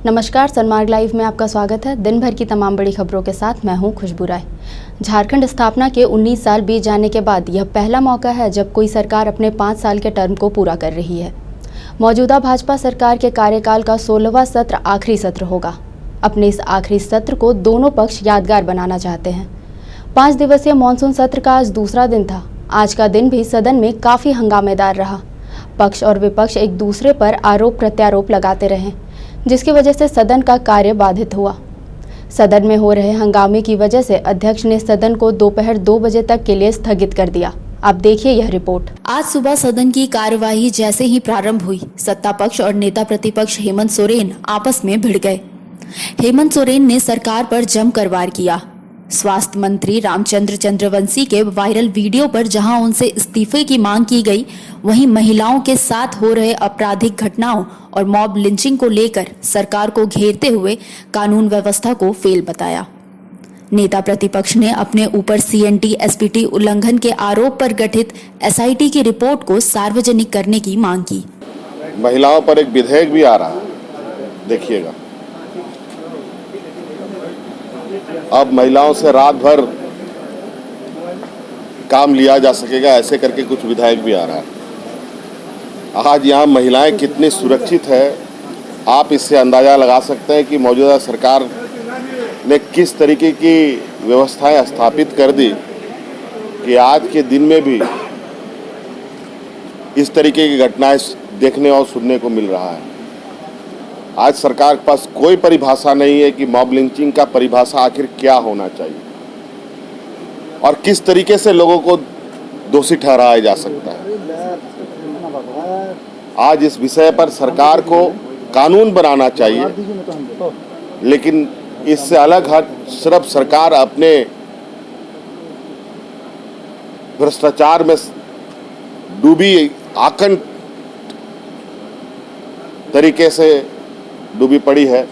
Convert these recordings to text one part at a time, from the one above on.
नमस्कार, सनमार्ग लाइव में आपका स्वागत है। दिन भर की तमाम बड़ी खबरों के साथ मैं हूं खुशबू राय। झारखंड स्थापना के 19 साल बीत जाने के बाद यह पहला मौका है जब कोई सरकार अपने 5 साल के टर्म को पूरा कर रही है। मौजूदा भाजपा सरकार के कार्यकाल का 16वां सत्र आखिरी सत्र होगा। अपने इस आखिरी सत्र को दोनों पक्ष यादगार बनाना चाहते हैं। 5 दिवसीय मानसून सत्र का आज दूसरा दिन था। आज का दिन भी सदन में काफ़ी हंगामेदार रहा। पक्ष और विपक्ष एक दूसरे पर आरोप प्रत्यारोप लगाते रहे, जिसकी वजह से सदन का कार्य बाधित हुआ। सदन में हो रहे हंगामे की वजह से अध्यक्ष ने सदन को दोपहर 2 बजे तक के लिए स्थगित कर दिया। आप देखिए यह रिपोर्ट। आज सुबह सदन की कार्यवाही जैसे ही प्रारंभ हुई, सत्ता पक्ष और नेता प्रतिपक्ष हेमंत सोरेन आपस में भिड़ गए। हेमंत सोरेन ने सरकार पर जमकर वार किया। स्वास्थ्य मंत्री रामचंद्र चंद्रवंशी के वायरल वीडियो पर जहां उनसे इस्तीफे की मांग की गई, वहीं महिलाओं के साथ हो रहे आपराधिक घटनाओं और मॉब लिंचिंग को लेकर सरकार को घेरते हुए कानून व्यवस्था को फेल बताया। नेता प्रतिपक्ष ने अपने ऊपर सीएनटी एसपीटी उल्लंघन के आरोप पर गठित एसआईटी की रिपोर्ट को सार्वजनिक करने की मांग की। महिलाओं पर एक विधेयक भी आ रहा है, देखिएगा। अब महिलाओं से रात भर काम लिया जा सकेगा, ऐसे करके कुछ विधेयक भी आ रहा है। आज यहाँ महिलाएं कितनी सुरक्षित है, आप इससे अंदाजा लगा सकते हैं कि मौजूदा सरकार ने किस तरीके की व्यवस्थाएं स्थापित कर दी कि आज के दिन में भी इस तरीके की घटनाएं देखने और सुनने को मिल रहा है। आज सरकार के पास कोई परिभाषा नहीं है कि मॉब लिंचिंग का परिभाषा आखिर क्या होना चाहिए और किस तरीके से लोगों को दोषी ठहराया जा सकता है। आज इस विषय पर सरकार को कानून बनाना चाहिए, लेकिन इससे अलग हट सिर्फ सरकार अपने भ्रष्टाचार में डूबी आकंठ तरीके से डूबी पड़ी है।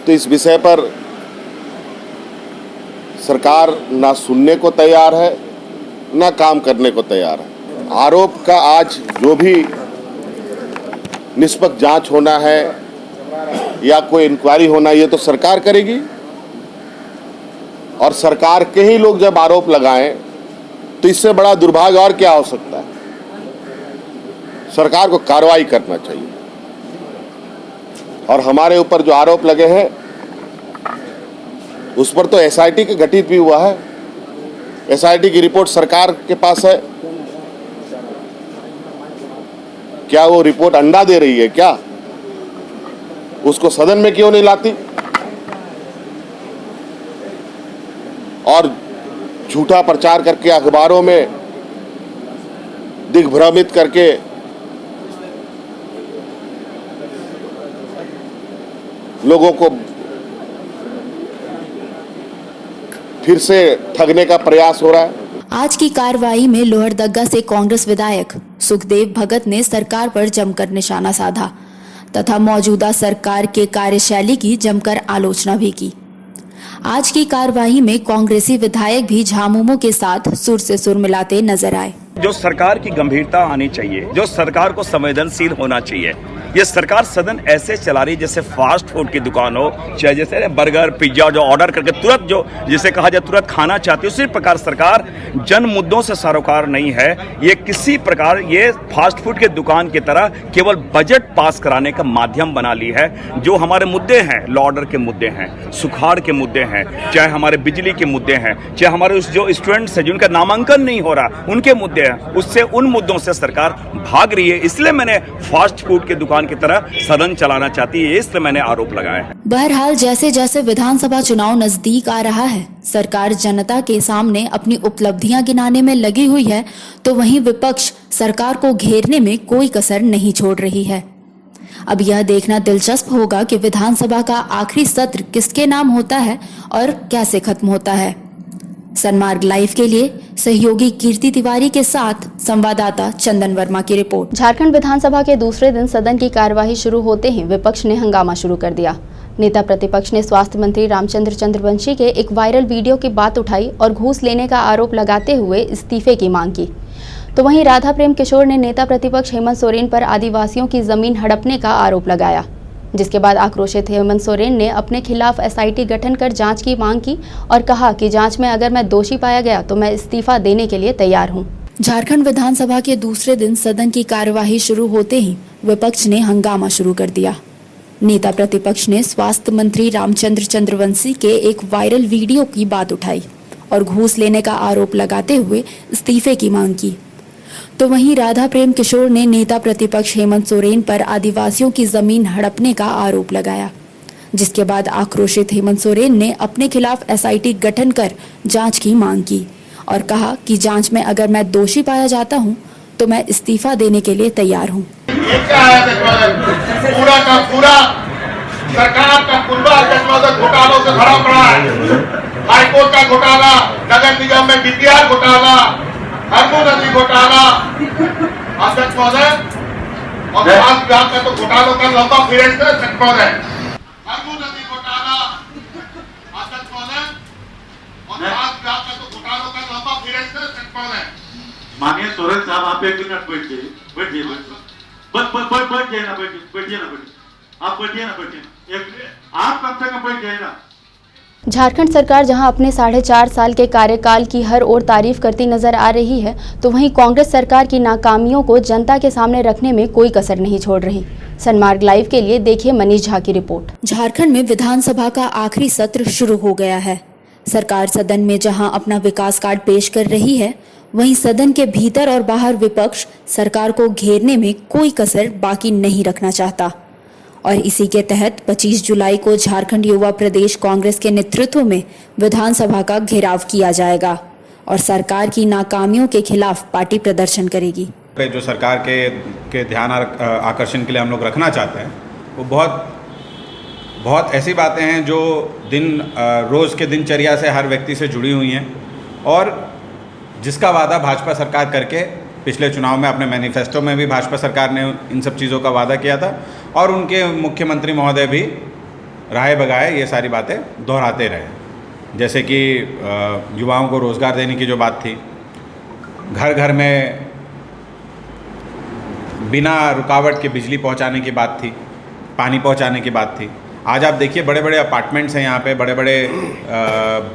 तो इस विषय पर सरकार ना सुनने को तैयार है, ना काम करने को तैयार है। आरोप का आज जो भी निष्पक्ष जांच होना है या कोई इंक्वायरी होना, ये तो सरकार करेगी। और सरकार के ही लोग जब आरोप लगाएं तो इससे बड़ा दुर्भाग्य और क्या हो सकता है। सरकार को कार्रवाई करना चाहिए। और हमारे ऊपर जो आरोप लगे हैं उस पर तो एसआईटी का गठित भी हुआ है। एसआईटी की रिपोर्ट सरकार के पास है। क्या वो रिपोर्ट अंडा दे रही है क्या? उसको सदन में क्यों नहीं लाती? और झूठा प्रचार करके अखबारों में दिग्भ्रमित करके लोगों को फिर से ठगने का प्रयास हो रहा है। आज की कार्रवाई में लोहरदग्गा से कांग्रेस विधायक सुखदेव भगत ने सरकार पर जमकर निशाना साधा तथा मौजूदा सरकार के कार्यशैली की जमकर आलोचना भी की। आज की कार्रवाई में कांग्रेसी विधायक भी झामुमो के साथ सुर से सुर मिलाते नजर आए। जो सरकार की गंभीरता आनी चाहिए, जो सरकार को संवेदनशील होना चाहिए। ये सरकार सदन ऐसे चला रही जैसे फास्ट फूड की दुकान हो, चाहे जैसे बर्गर पिज्जा जो ऑर्डर करके तुरंत जो जिसे कहा जाए तुरंत खाना चाहती है, उसी प्रकार सरकार जन मुद्दों से सरोकार नहीं है। ये किसी प्रकार ये फास्ट फूड के दुकान की तरह केवल बजट पास कराने का माध्यम बना ली है। जो हमारे मुद्दे हैं, लॉ ऑर्डर के मुद्दे हैं, सुखाड़ के मुद्दे हैं, चाहे हमारे बिजली के मुद्दे हैं, चाहे हमारे जो स्टूडेंट्स हैं जिनका नामांकन नहीं हो रहा उनके मुद्दे हैं, उससे उन मुद्दों से सरकार भाग रही है। इसलिए मैंने फास्ट फूड की दुकान की तरह सदन चलाना चाहती है, इसलिए मैंने आरोप लगाया है। बहरहाल जैसे जैसे विधानसभा चुनाव नजदीक आ रहा है, सरकार जनता के सामने अपनी उपलब्धियां गिनाने में लगी हुई है, तो वहीं विपक्ष सरकार को घेरने में कोई कसर नहीं छोड़ रही है। अब यह देखना दिलचस्प होगा कि विधानसभा का आखिरी सत्र किसके नाम होता है और कैसे खत्म होता है। सनमार्ग लाइव के लिए सहयोगी कीर्ति तिवारी के साथ संवाददाता चंदन वर्मा की रिपोर्ट। झारखंड विधानसभा के दूसरे दिन सदन की कार्यवाही शुरू होते ही विपक्ष ने हंगामा शुरू कर दिया। नेता प्रतिपक्ष ने स्वास्थ्य मंत्री रामचंद्र चंद्रवंशी के एक वायरल वीडियो की बात उठाई और घूस लेने का आरोप लगाते हुए इस्तीफे की मांग की। तो वहीं राधा प्रेम किशोर ने नेता प्रतिपक्ष हेमंत सोरेन पर आदिवासियों की जमीन हड़पने का आरोप लगाया, जिसके बाद आक्रोशित हेमंत सोरेन ने अपने खिलाफ एसआईटी गठन कर जांच की मांग की और कहा कि जांच में अगर मैं दोषी पाया गया तो मैं इस्तीफा देने के लिए तैयार हूं। झारखंड विधानसभा के दूसरे दिन सदन की कार्यवाही शुरू होते ही विपक्ष ने हंगामा शुरू कर दिया। नेता प्रतिपक्ष ने स्वास्थ्य मंत्री रामचंद्र चंद्रवंशी के एक वायरल वीडियो की बात उठाई और घूस लेने का आरोप लगाते हुए इस्तीफे की मांग की। तो वहीं राधा प्रेम किशोर ने नेता प्रतिपक्ष हेमंत सोरेन पर आदिवासियों की जमीन हड़पने का आरोप लगाया, जिसके बाद आक्रोशित हेमंत सोरेन ने अपने खिलाफ एसआईटी गठन कर जांच की मांग की और कहा कि जांच में अगर मैं दोषी पाया जाता हूं तो मैं इस्तीफा देने के लिए तैयार हूं। पूरा का पूरा सरकार का पूर्वाग्रह घोटालों से भरा पड़ा है। हाईकोर्ट का घोटाला, नगर निगम में डीपीआर घोटाला, हरमू नदी घोटाला, अध्यक्ष महोदय और विभाग विभाग का तो घोटालों का लंबा पीरियड है। हरमू नदी घोटाला, अध्यक्ष महोदय और विभाग विभाग का तो घोटालों का लंबा पीरियड है। माननीय सोरेन साहब, आप एक मिनट बैठ जाइए बैठ जाइए आप बैठिए ना आप कम से कम बैठ जाइए ना। झारखंड सरकार जहां अपने 4.5 साल के कार्यकाल की हर ओर तारीफ करती नजर आ रही है, तो वहीं कांग्रेस सरकार की नाकामियों को जनता के सामने रखने में कोई कसर नहीं छोड़ रही। सनमार्ग लाइव के लिए देखिए मनीष झा की रिपोर्ट। झारखंड में विधानसभा का आखिरी सत्र शुरू हो गया है। सरकार सदन में जहां अपना विकास कार्ड पेश कर रही है, वहीं सदन के भीतर और बाहर विपक्ष सरकार को घेरने में कोई कसर बाकी नहीं रखना चाहता। और इसी के तहत 25 जुलाई को झारखंड युवा प्रदेश कांग्रेस के नेतृत्व में विधानसभा का घेराव किया जाएगा और सरकार की नाकामियों के खिलाफ पार्टी प्रदर्शन करेगी। जो सरकार के ध्यान आकर्षण के लिए हम लोग रखना चाहते हैं, वो बहुत ऐसी बातें हैं जो रोज़ के दिनचर्या से हर व्यक्ति से जुड़ी हुई हैं और जिसका वादा भाजपा सरकार करके पिछले चुनाव में अपने मैनिफेस्टो में भी भाजपा सरकार ने इन सब चीज़ों का वादा किया था और उनके मुख्यमंत्री महोदय भी राहे बगाए ये सारी बातें दोहराते रहे। जैसे कि युवाओं को रोज़गार देने की जो बात थी, घर घर में बिना रुकावट के बिजली पहुंचाने की बात थी, पानी पहुंचाने की बात थी। आज आप देखिए बड़े बड़े अपार्टमेंट्स हैं यहाँ पे, बड़े बड़े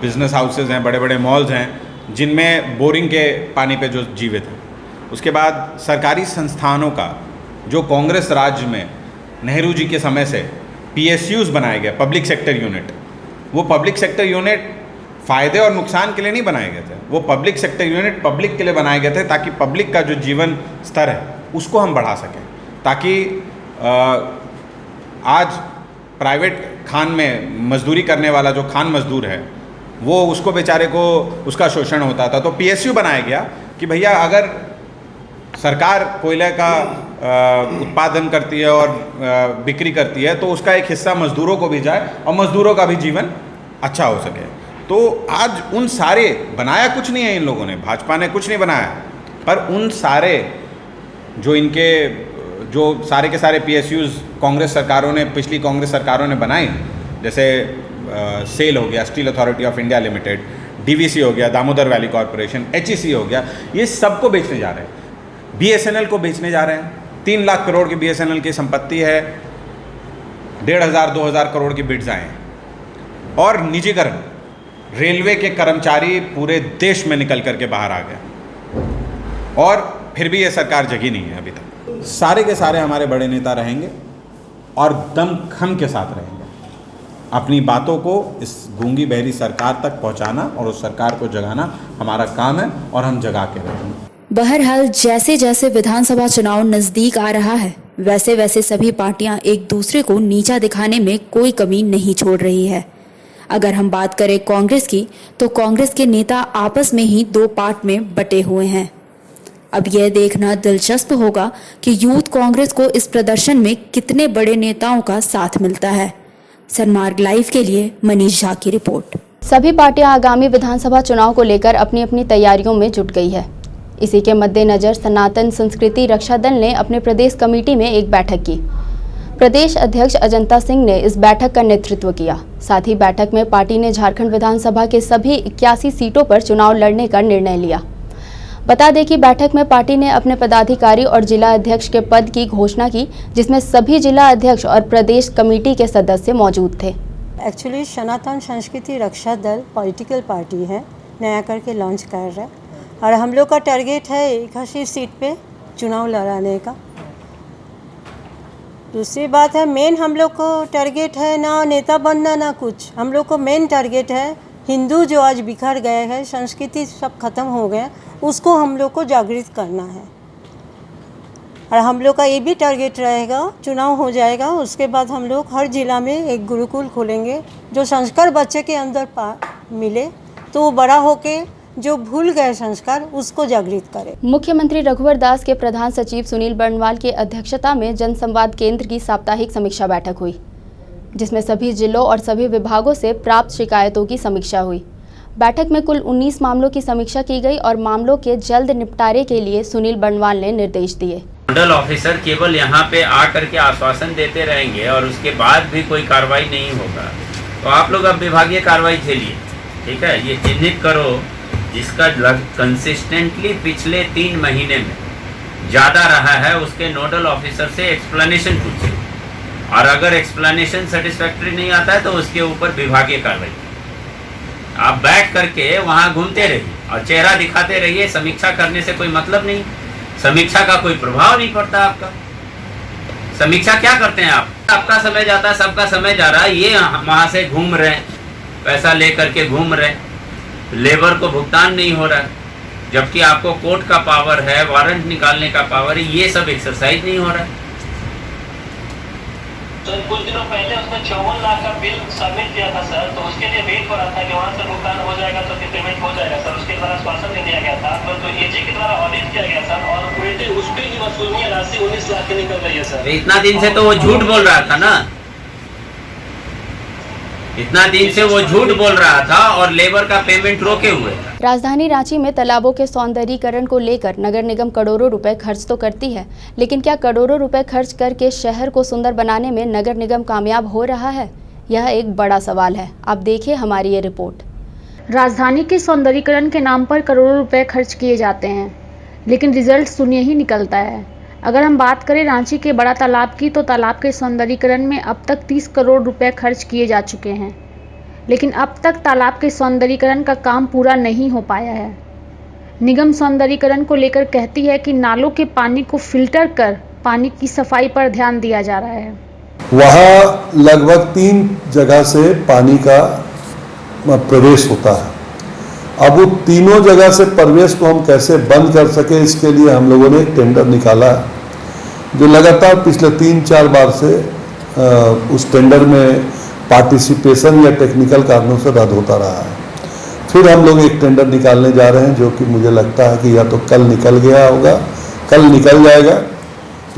बिजनेस हाउसेज हैं, बड़े बड़े मॉल्स हैं जिनमें बोरिंग के पानी पे जो जीवित हैं। उसके बाद सरकारी संस्थानों का जो कांग्रेस राज्य में नेहरू जी के समय से PSUs बनाए गए, पब्लिक सेक्टर यूनिट, वो पब्लिक सेक्टर यूनिट फ़ायदे और नुकसान के लिए नहीं बनाए गए थे। वो पब्लिक सेक्टर यूनिट पब्लिक के लिए बनाए गए थे ताकि पब्लिक का जो जीवन स्तर है उसको हम बढ़ा सकें, ताकि आज प्राइवेट खान में मजदूरी करने वाला जो खान मजदूर है वो उसको बेचारे को उसका शोषण होता था। तो PSU बनाया गया कि भैया अगर सरकार कोयले का उत्पादन करती है और बिक्री करती है तो उसका एक हिस्सा मजदूरों को भी जाए और मजदूरों का भी जीवन अच्छा हो सके। तो आज उन सारे बनाया कुछ नहीं है इन लोगों ने, भाजपा ने कुछ नहीं बनाया, पर उन सारे जो सारे के सारे PSUs कांग्रेस सरकारों ने, पिछली कांग्रेस सरकारों ने बनाए, जैसे सेल हो गया, steel authority of India limited, DVC हो गया, दामोदर वैली कॉरपोरेशन, HEC हो गया, ये सबको बेचने जा रहे हैं। BSNL को बेचने जा रहे हैं। 3 लाख करोड़ की BSNL की संपत्ति है, 1,500-2,000 करोड़ की बिड्स आए हैं। और निजीकरण, रेलवे के कर्मचारी पूरे देश में निकल करके बाहर आ गए और फिर भी ये सरकार जगी नहीं है अभी तक। सारे के सारे हमारे बड़े नेता रहेंगे और दमखम के साथ रहेंगे। अपनी बातों को इस गूंगी बहरी सरकार तक पहुंचाना और उस सरकार को जगाना हमारा काम है और हम जगा के रहेंगे। बहरहाल जैसे जैसे विधानसभा चुनाव नजदीक आ रहा है, वैसे वैसे सभी पार्टियां एक दूसरे को नीचा दिखाने में कोई कमी नहीं छोड़ रही है। अगर हम बात करें कांग्रेस की, तो कांग्रेस के नेता आपस में ही 2 पार्ट में बटे हुए हैं। अब यह देखना दिलचस्प होगा कि यूथ कांग्रेस को इस प्रदर्शन में कितने बड़े नेताओं का साथ मिलता है। सनमार्ग लाइव के लिए मनीष झा की रिपोर्ट। सभी पार्टियां आगामी विधानसभा चुनाव को लेकर अपनी अपनी तैयारियों में जुट गई है। इसी के मद्देनजर सनातन संस्कृति रक्षा दल ने अपने प्रदेश कमेटी में एक बैठक की। प्रदेश अध्यक्ष अजंता सिंह ने इस बैठक का नेतृत्व किया। साथ ही बैठक में पार्टी ने झारखंड विधानसभा के सभी 81 सीटों पर चुनाव लड़ने का निर्णय लिया। बता दें कि बैठक में पार्टी ने अपने पदाधिकारी और जिला अध्यक्ष के पद की घोषणा की, जिसमें सभी जिला अध्यक्ष और प्रदेश कमेटी के सदस्य मौजूद थे। एक्चुअली सनातन संस्कृति रक्षा दल पॉलिटिकल पार्टी है, नया करके लॉन्च कर रहा है और हम लोग का टारगेट है 81 सीट पे चुनाव लड़ाने का। दूसरी बात है, मेन हम लोग को टारगेट है ना नेता बनना ना कुछ, हम लोग को मेन टारगेट है हिंदू जो आज बिखर गए हैं, संस्कृति सब खत्म हो गए, उसको हम लोग को जागृत करना है। और हम लोग का ये भी टारगेट रहेगा, चुनाव हो जाएगा उसके बाद हम लोग हर जिला में एक गुरुकुल खोलेंगे, जो संस्कार बच्चे के अंदर मिले तो वो बड़ा होके जो भूल गए संस्कार उसको जागृत करे। मुख्यमंत्री रघुवर दास के प्रधान सचिव सुनील बर्णवाल की अध्यक्षता में जनसंवाद केंद्र की साप्ताहिक समीक्षा बैठक हुई, जिसमें सभी जिलों और सभी विभागों से प्राप्त शिकायतों की समीक्षा हुई। बैठक में कुल 19 मामलों की समीक्षा की गई और मामलों के जल्द निपटारे के लिए सुनील बर्णवाल ने निर्देश दिए। नोडल ऑफिसर केवल यहाँ पे आकर के आश्वासन देते रहेंगे और उसके बाद भी कोई कार्रवाई नहीं होगा, तो आप लोग अब विभागीय कार्रवाई झेलिए, ठीक है। ये चिन्हित करो जिसका कंसिस्टेंटली पिछले 3 महीने में ज़्यादा रहा है, उसके नोडल ऑफिसर से एक्सप्लेनेशन पूछिए और अगर एक्सप्लेनेशन सेटिस्फैक्ट्री नहीं आता है तो उसके ऊपर विभागीय कार्रवाई। आप बैठ करके वहाँ घूमते रहिए और चेहरा दिखाते रहिए, समीक्षा करने से कोई मतलब नहीं, समीक्षा का कोई प्रभाव नहीं पड़ता आपका। समीक्षा क्या करते हैं आप? आपका समय जाता है, सबका समय जा रहा है, ये वहाँ से घूम रहे हैं, पैसा ले करके घूम रहे हैं, लेबर को भुगतान नहीं हो रहा है, जबकि आपको कोर्ट का पावर है, वारंट निकालने का पावर है, ये सब एक्सरसाइज नहीं हो रहा है। तो कुछ दिनों पहले उसने 54 लाख का बिल सबमिट किया था सर, तो उसके लिए वेट हो रहा था कि वहाँ से भुगतान हो जाएगा तो फिर पेमेंट हो जाएगा सर, उसके द्वारा आश्वासन दे दिया गया था, तो एजी के द्वारा ऑडिट किया गया सर और उल्टे उस पर की वसूली राशि 19 लाख की निकल रही है सर। इतना दिन से तो वो झूठ बोल रहा था ना, इतना दिन से वो झूठ बोल रहा था और लेबर का पेमेंट रोके हुए था। राजधानी रांची में तालाबों के सौंदर्यीकरण को लेकर नगर निगम करोड़ों रुपए खर्च तो करती है, लेकिन क्या करोड़ों रुपए खर्च करके शहर को सुंदर बनाने में नगर निगम कामयाब हो रहा है? यह एक बड़ा सवाल है। आप देखिए हमारी ये रिपोर्ट। राजधानी के सौंदर्यीकरण के नाम पर करोड़ों रुपए खर्च किए जाते हैं, लेकिन रिजल्ट शून्य ही निकलता है। अगर हम बात करें रांची के बड़ा तालाब की, तो तालाब के सौंदर्यीकरण में अब तक 30 करोड़ रुपए खर्च किए जा चुके हैं, लेकिन अब तक तालाब के सौंदर्यीकरण का काम पूरा नहीं हो पाया है। निगम सौंदर्यीकरण को लेकर कहती है कि नालों के पानी को फिल्टर कर पानी की सफाई पर ध्यान दिया जा रहा है। वहाँ लगभग 3 जगह से पानी का प्रवेश होता है। अब वो तीनों जगह से प्रवेश को हम कैसे बंद कर सके, इसके लिए हम लोगों ने एक टेंडर निकाला, जो लगातार पिछले 3-4 बार से उस टेंडर में पार्टिसिपेशन या टेक्निकल कारणों से रद्द होता रहा है। फिर हम लोग एक टेंडर निकालने जा रहे हैं, जो कि मुझे लगता है कि या तो कल निकल गया होगा, कल निकल जाएगा,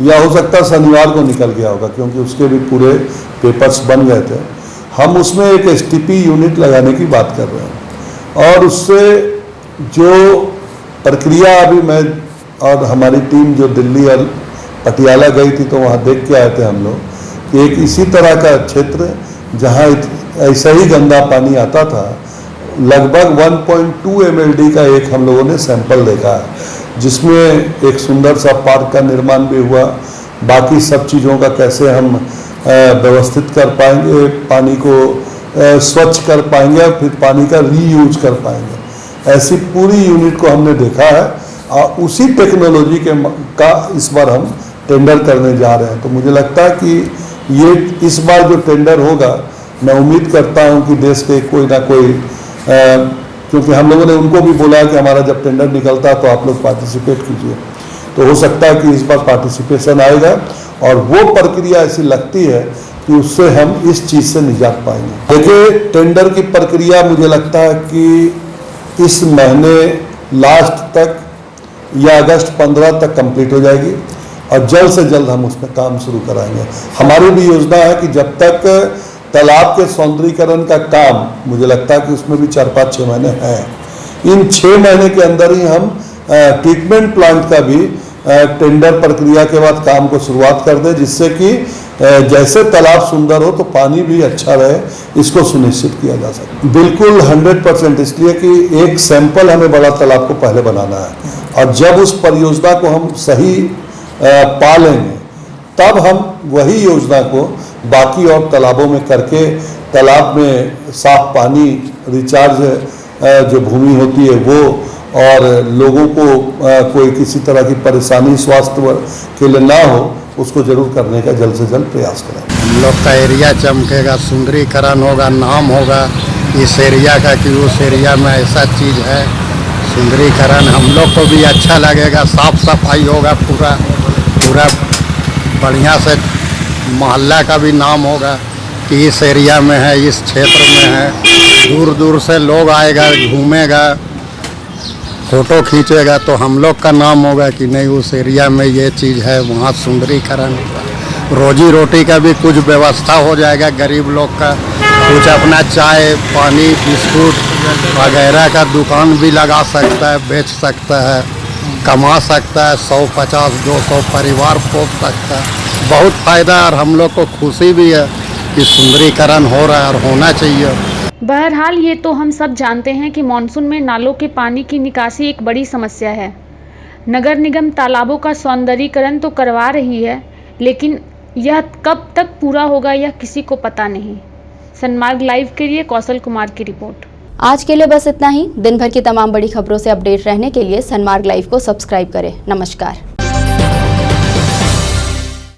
या हो सकता है शनिवार को निकल गया होगा, क्योंकि उसके भी पूरे पेपर्स बन गए थे। हम उसमें एक STP यूनिट लगाने की बात कर रहे हैं और उससे जो प्रक्रिया अभी मैं और हमारी टीम जो दिल्ली और पटियाला गई थी, तो वहाँ देख के आए थे हम लोग कि एक इसी तरह का क्षेत्र जहाँ ऐसा ही गंदा पानी आता था, लगभग 1.2 MLD का एक हम लोगों ने सैंपल देखा है, जिसमें एक सुंदर सा पार्क का निर्माण भी हुआ। बाकी सब चीज़ों का कैसे हम व्यवस्थित कर पाएंगे, पानी को स्वच्छ कर पाएंगे और फिर पानी का रीयूज कर पाएंगे, ऐसी पूरी यूनिट को हमने देखा है और उसी टेक्नोलॉजी का इस बार हम टेंडर करने जा रहे हैं। तो मुझे लगता है कि ये इस बार जो टेंडर होगा, मैं उम्मीद करता हूं कि देश के कोई ना कोई, क्योंकि हम लोगों ने उनको भी बोला कि हमारा जब टेंडर निकलता है तो आप लोग पार्टिसिपेट कीजिए, तो हो सकता है कि इस बार पार्टिसिपेशन आएगा और वो प्रक्रिया ऐसी लगती है कि उससे हम इस चीज़ से निजात पाएंगे। देखिए, टेंडर की प्रक्रिया मुझे लगता है कि इस महीने लास्ट तक या अगस्त 15 तक कंप्लीट हो जाएगी और जल्द से जल्द हम उसमें काम शुरू कराएंगे। हमारी भी योजना है कि जब तक तालाब के सौंदर्यीकरण का काम, मुझे लगता है कि उसमें भी 4-5-6 महीने हैं, इन 6 महीने के अंदर ही हम ट्रीटमेंट प्लांट का भी टेंडर प्रक्रिया के बाद काम को शुरुआत कर दें, जिससे कि जैसे तालाब सुंदर हो तो पानी भी अच्छा रहे, इसको सुनिश्चित किया जा सकता है। बिल्कुल 100%, इसलिए कि एक सैंपल हमें बड़ा तालाब को पहले बनाना है और जब उस परियोजना को हम सही पा लेंगे तब हम वही योजना को बाकी और तालाबों में करके तालाब में साफ पानी, रिचार्ज जो भूमि होती है वो, और लोगों को कोई किसी तरह की परेशानी स्वास्थ्य के लिए ना हो, उसको जरूर करने का जल्द से जल्द प्रयास करें। हम लोग का एरिया चमकेगा, सुंदरीकरण होगा, नाम होगा इस एरिया का कि उस एरिया में ऐसा चीज़ है। सुंदरीकरण हम लोग को भी अच्छा लगेगा, साफ सफाई होगा, पूरा बढ़िया से मोहल्ला का भी नाम होगा कि इस एरिया में है, इस क्षेत्र में है। दूर दूर से लोग आएगा, घूमेगा, फ़ोटो खींचेगा तो हम लोग का नाम होगा कि नहीं उस एरिया में ये चीज़ है, वहाँ सुंदरीकरण। रोजी रोटी का भी कुछ व्यवस्था हो जाएगा, गरीब लोग का कुछ अपना चाय पानी बिस्कुट वगैरह का दुकान भी लगा सकता है, बेच सकता है, कमा सकता है, 150-200 परिवार पोस सकता है। बहुत फ़ायदा और हम लोग को खुशी भी है कि सुंदरीकरण हो रहा है और होना चाहिए। बहरहाल ये तो हम सब जानते हैं कि मानसून में नालों के पानी की निकासी एक बड़ी समस्या है। नगर निगम तालाबों का सौंदर्यीकरण तो करवा रही है, लेकिन यह कब तक पूरा होगा यह किसी को पता नहीं। सनमार्ग लाइव के लिए कौशल कुमार की रिपोर्ट। आज के लिए बस इतना ही। दिन भर की तमाम बड़ी खबरों से अपडेट रहने के लिए सनमार्ग लाइव को सब्सक्राइब करें। नमस्कार।